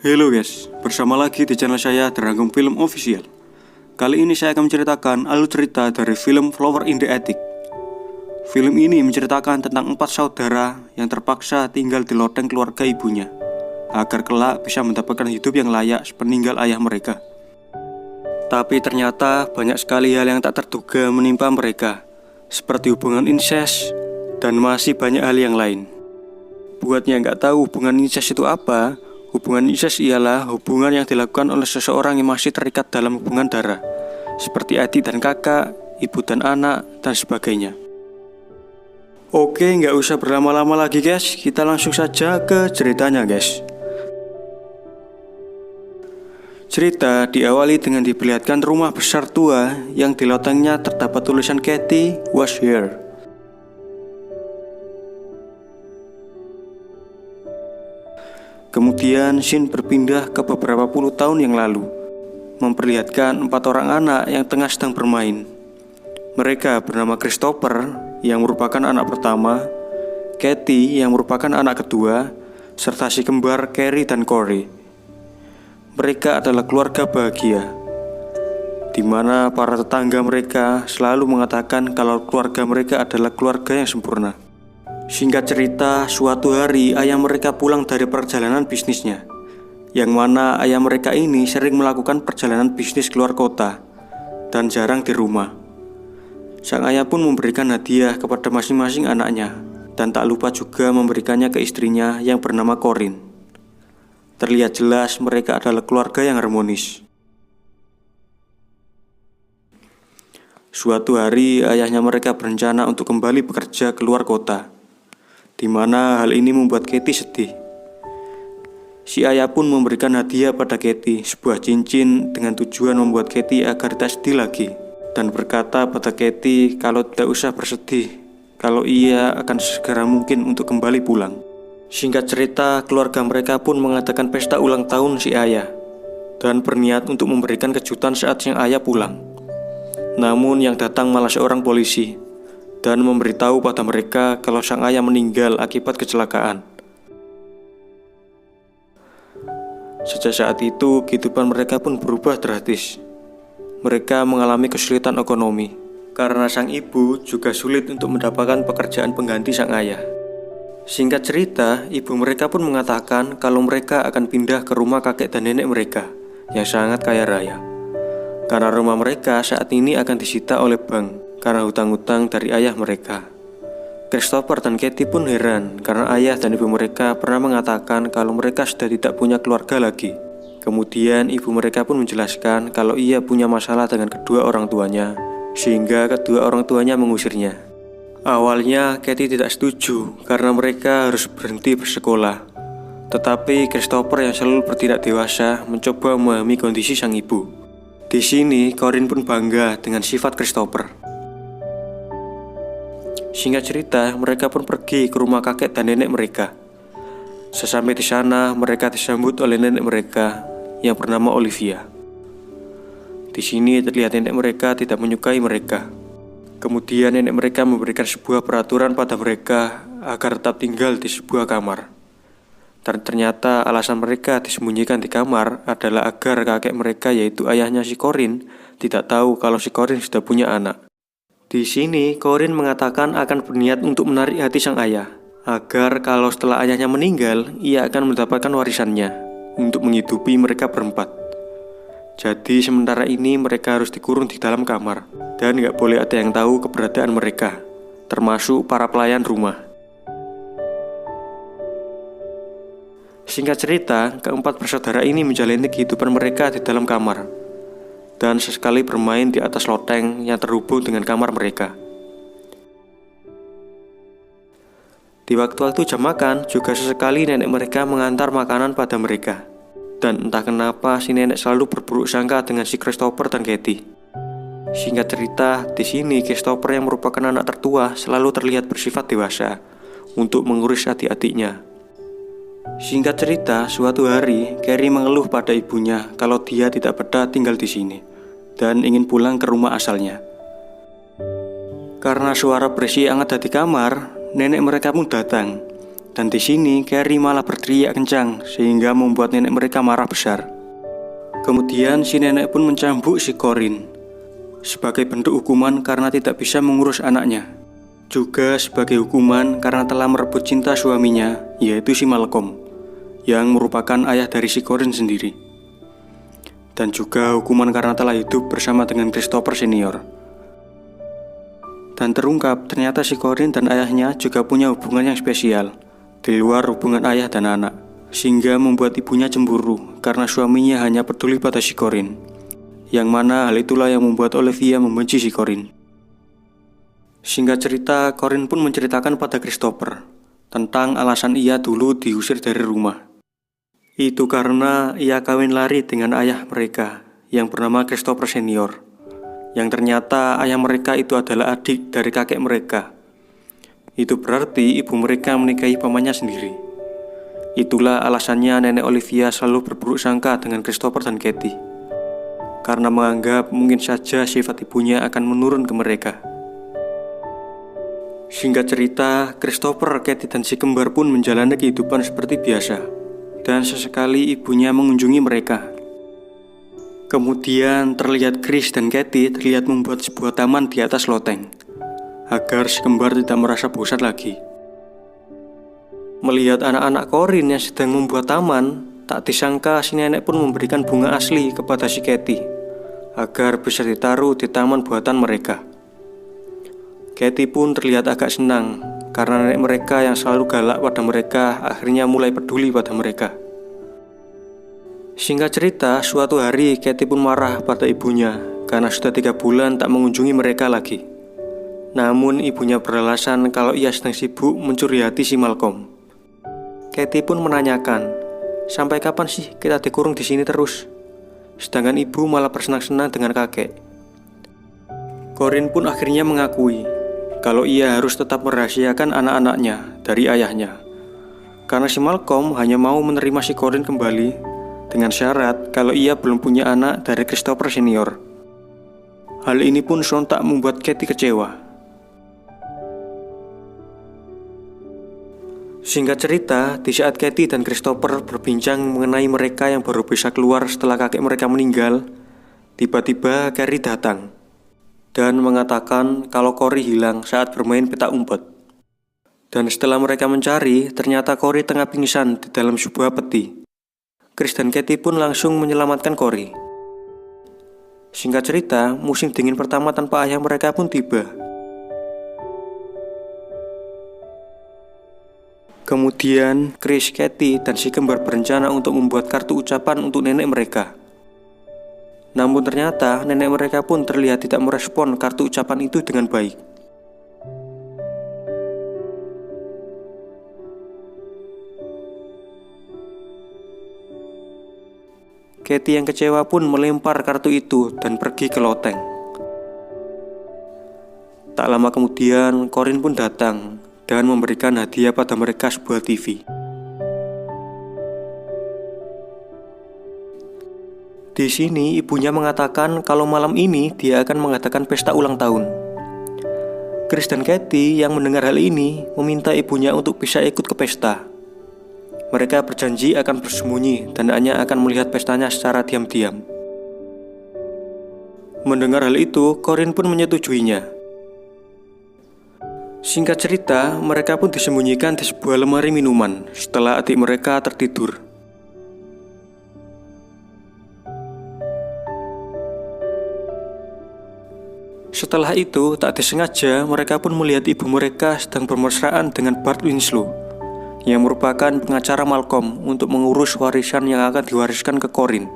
Halo guys, bersama lagi di channel saya Deranggung Film Official. Kali ini saya akan menceritakan alur cerita dari film Flower in the Attic. Film ini menceritakan tentang 4 saudara yang terpaksa tinggal di loteng keluarga ibunya agar kelak bisa mendapatkan hidup yang layak sepeninggal ayah mereka. Tapi ternyata banyak sekali hal yang tak terduga menimpa mereka, seperti hubungan incest dan masih banyak hal yang lain. Buat yang nggak tahu hubungan incest itu apa, hubungan incest ialah hubungan yang dilakukan oleh seseorang yang masih terikat dalam hubungan darah, seperti adik dan kakak, ibu dan anak, dan sebagainya. Oke, nggak usah berlama-lama lagi guys, kita langsung saja ke ceritanya guys. Cerita diawali dengan diperlihatkan rumah besar tua yang di lotengnya terdapat tulisan Kathy was here. Kemudian scene berpindah ke beberapa puluh tahun yang lalu, memperlihatkan 4 orang anak yang tengah sedang bermain. Mereka bernama Christopher yang merupakan anak pertama, Kathy yang merupakan anak kedua, serta si kembar Carrie dan Corey. Mereka adalah keluarga bahagia, di mana para tetangga mereka selalu mengatakan kalau keluarga mereka adalah keluarga yang sempurna. Singkat cerita, suatu hari ayah mereka pulang dari perjalanan bisnisnya, yang mana ayah mereka ini sering melakukan perjalanan bisnis keluar kota dan jarang di rumah. Sang ayah pun memberikan hadiah kepada masing-masing anaknya, dan tak lupa juga memberikannya ke istrinya yang bernama Corinne. Terlihat jelas mereka adalah keluarga yang harmonis. Suatu hari ayahnya mereka berencana untuk kembali bekerja keluar kota, di mana hal ini membuat Kathy sedih. Si ayah pun memberikan hadiah pada Kathy, sebuah cincin dengan tujuan membuat Kathy agar tak sedih lagi, dan berkata pada Kathy kalau tidak usah bersedih, kalau ia akan segera mungkin untuk kembali pulang. Singkat cerita, keluarga mereka pun mengadakan pesta ulang tahun si ayah, dan berniat untuk memberikan kejutan saat sang ayah pulang. Namun yang datang malah seorang polisi, dan memberitahu pada mereka kalau sang ayah meninggal akibat kecelakaan. Sejak saat itu, kehidupan mereka pun berubah drastis. Mereka mengalami kesulitan ekonomi, karena sang ibu juga sulit untuk mendapatkan pekerjaan pengganti sang ayah. Singkat cerita, ibu mereka pun mengatakan kalau mereka akan pindah ke rumah kakek dan nenek mereka yang sangat kaya raya, karena rumah mereka saat ini akan disita oleh bank karena hutang-hutang dari ayah mereka. Christopher dan Kathy pun heran karena ayah dan ibu mereka pernah mengatakan kalau mereka sudah tidak punya keluarga lagi. Kemudian ibu mereka pun menjelaskan kalau ia punya masalah dengan kedua orang tuanya, sehingga kedua orang tuanya mengusirnya. Awalnya Kathy tidak setuju karena mereka harus berhenti bersekolah. Tetapi Christopher yang selalu bertindak dewasa mencoba memahami kondisi sang ibu. Di sini Corinne pun bangga dengan sifat Christopher. Singkat cerita, mereka pun pergi ke rumah kakek dan nenek mereka. Sesampai di sana, mereka disambut oleh nenek mereka yang bernama Olivia. Di sini terlihat nenek mereka tidak menyukai mereka. Kemudian nenek mereka memberikan sebuah peraturan pada mereka agar tetap tinggal di sebuah kamar. Dan ternyata alasan mereka disembunyikan di kamar adalah agar kakek mereka, yaitu ayahnya si Corinne, tidak tahu kalau si Corinne sudah punya anak. Di sini Corinne mengatakan akan berniat untuk menarik hati sang ayah, agar kalau setelah ayahnya meninggal, ia akan mendapatkan warisannya untuk menghidupi mereka berempat. Jadi sementara ini mereka harus dikurung di dalam kamar, dan gak boleh ada yang tahu keberadaan mereka, termasuk para pelayan rumah. Singkat cerita, keempat bersaudara ini menjalani kehidupan mereka di dalam kamar, dan sesekali bermain di atas loteng yang terhubung dengan kamar mereka. Di waktu-waktu jam makan, juga sesekali nenek mereka mengantar makanan pada mereka. Dan entah kenapa si nenek selalu berburuk sangka dengan si Christopher dan Kathy. Singkat cerita, di sini Christopher yang merupakan anak tertua selalu terlihat bersifat dewasa untuk mengurus adik-adiknya. Singkat cerita, suatu hari Carrie mengeluh pada ibunya kalau dia tidak betah tinggal di sini dan ingin pulang ke rumah asalnya. Karena suara berisik hangat dari kamar, nenek mereka pun datang Dan di sini Carrie malah berteriak kencang sehingga membuat nenek mereka marah besar. Kemudian si nenek pun mencambuk si Corinne sebagai bentuk hukuman karena tidak bisa mengurus anaknya. Juga sebagai hukuman karena telah merebut cinta suaminya, yaitu si Malcolm, yang merupakan ayah dari si Corinne sendiri. Dan juga hukuman karena telah hidup bersama dengan Christopher Senior. Dan terungkap ternyata si Corinne dan ayahnya juga punya hubungan yang spesial di luar hubungan ayah dan anak, sehingga membuat ibunya cemburu karena suaminya hanya peduli pada si Corinne, yang mana hal itulah yang membuat Olivia membenci si Corinne. Singkat cerita, Corinne pun menceritakan pada Christopher tentang alasan ia dulu diusir dari rumah. Itu karena ia kawin lari dengan ayah mereka yang bernama Christopher Senior, yang ternyata ayah mereka itu adalah adik dari kakek mereka. Itu berarti ibu mereka menikahi pamannya sendiri. Itulah alasannya nenek Olivia selalu berburuk sangka dengan Christopher dan Katie, karena menganggap mungkin saja sifat ibunya akan menurun ke mereka. Singkat cerita, Christopher, Katie, dan si kembar pun menjalani kehidupan seperti biasa, dan sesekali ibunya mengunjungi mereka. Kemudian terlihat Chris dan Katie terlihat membuat sebuah taman di atas loteng, agar si kembar tidak merasa bosan lagi. Melihat anak-anak Corinne yang sedang membuat taman, tak disangka si nenek pun memberikan bunga asli kepada si Katie, agar bisa ditaruh di taman buatan mereka. Katie pun terlihat agak senang, karena nenek mereka yang selalu galak pada mereka akhirnya mulai peduli pada mereka. Singkat cerita, suatu hari Katie pun marah pada ibunya, karena sudah 3 bulan tak mengunjungi mereka lagi. Namun ibunya beralasan kalau ia sedang sibuk mencuri hati si Malcolm. Katie pun menanyakan, sampai kapan sih kita dikurung di sini terus? Sedangkan ibu malah bersenang-senang dengan kakek. Corinne pun akhirnya mengakui kalau ia harus tetap merahasiakan anak-anaknya dari ayahnya, karena si Malcolm hanya mau menerima si Corinne kembali dengan syarat kalau ia belum punya anak dari Christopher Senior. Hal ini pun sontak membuat Katie kecewa. Singkat cerita, di saat Katie dan Christopher berbincang mengenai mereka yang baru bisa keluar setelah kakek mereka meninggal, tiba-tiba Carrie datang dan mengatakan kalau Corey hilang saat bermain petak umpet. Dan setelah mereka mencari, ternyata Corey tengah pingsan di dalam sebuah peti. Chris dan Katie pun langsung menyelamatkan Corey. Singkat cerita, musim dingin pertama tanpa ayah mereka pun tiba. Kemudian, Chris, Katie, dan si kembar berencana untuk membuat kartu ucapan untuk nenek mereka. Namun ternyata nenek mereka pun terlihat tidak merespon kartu ucapan itu dengan baik. Katie yang kecewa pun melempar kartu itu dan pergi ke loteng. Tak lama kemudian, Corinne pun datang dan memberikan hadiah pada mereka sebuah TV. Di sini ibunya mengatakan kalau malam ini dia akan mengadakan pesta ulang tahun. Chris dan Katie yang mendengar hal ini meminta ibunya untuk bisa ikut ke pesta. Mereka berjanji akan bersembunyi dan hanya akan melihat pestanya secara diam-diam. Mendengar hal itu, Corinne pun menyetujuinya. Singkat cerita, mereka pun disembunyikan di sebuah lemari minuman setelah adik mereka tertidur. Setelah itu, tak disengaja mereka pun melihat ibu mereka sedang bermesraan dengan Bart Winslow, yang merupakan pengacara Malcolm untuk mengurus warisan yang akan diwariskan ke Corinne.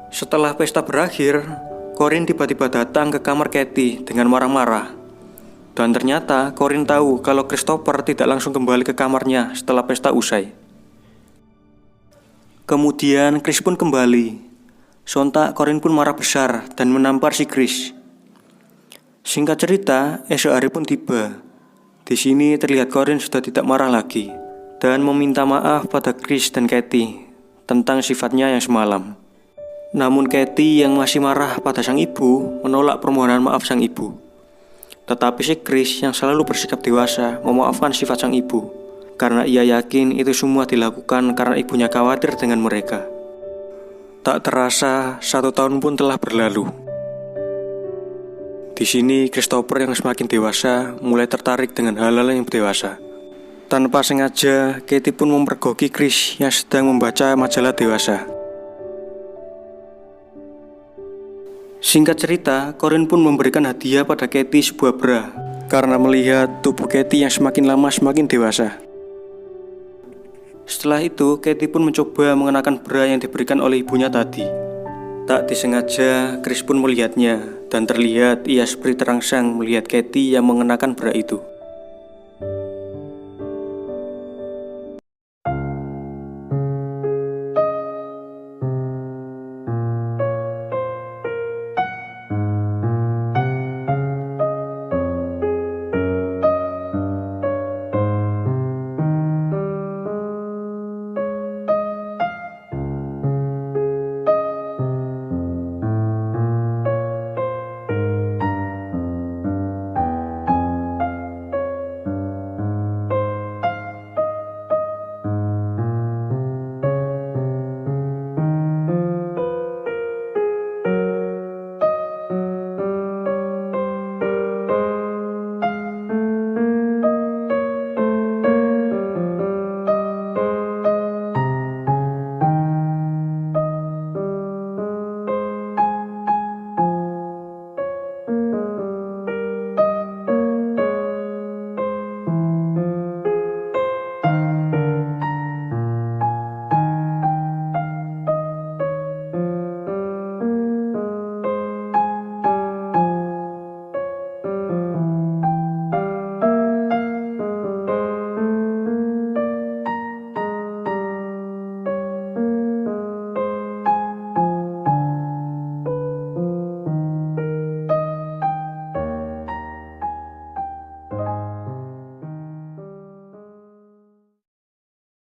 Setelah pesta berakhir, Corinne tiba-tiba datang ke kamar Katie dengan marah-marah. Dan ternyata Corinne tahu kalau Christopher tidak langsung kembali ke kamarnya setelah pesta usai. Kemudian Chris pun kembali. Sontak Corinne pun marah besar dan menampar si Chris. Singkat cerita, esok hari pun tiba. Di sini terlihat Corinne sudah tidak marah lagi dan meminta maaf pada Chris dan Katie tentang sifatnya yang semalam. Namun Katie yang masih marah pada sang ibu menolak permohonan maaf sang ibu. Tetapi si Chris yang selalu bersikap dewasa memaafkan sifat sang ibu, karena ia yakin itu semua dilakukan karena ibunya khawatir dengan mereka. Tak terasa, 1 tahun pun telah berlalu. Di sini, Christopher yang semakin dewasa mulai tertarik dengan hal-hal yang dewasa. Tanpa sengaja, Katie pun mempergoki Chris yang sedang membaca majalah dewasa. Singkat cerita, Corinne pun memberikan hadiah pada Katie sebuah bra karena melihat tubuh Katie yang semakin lama semakin dewasa. Setelah itu, Katie pun mencoba mengenakan bra yang diberikan oleh ibunya tadi. Tak disengaja, Chris pun melihatnya dan terlihat ia seperti terangsang melihat Katie yang mengenakan bra itu.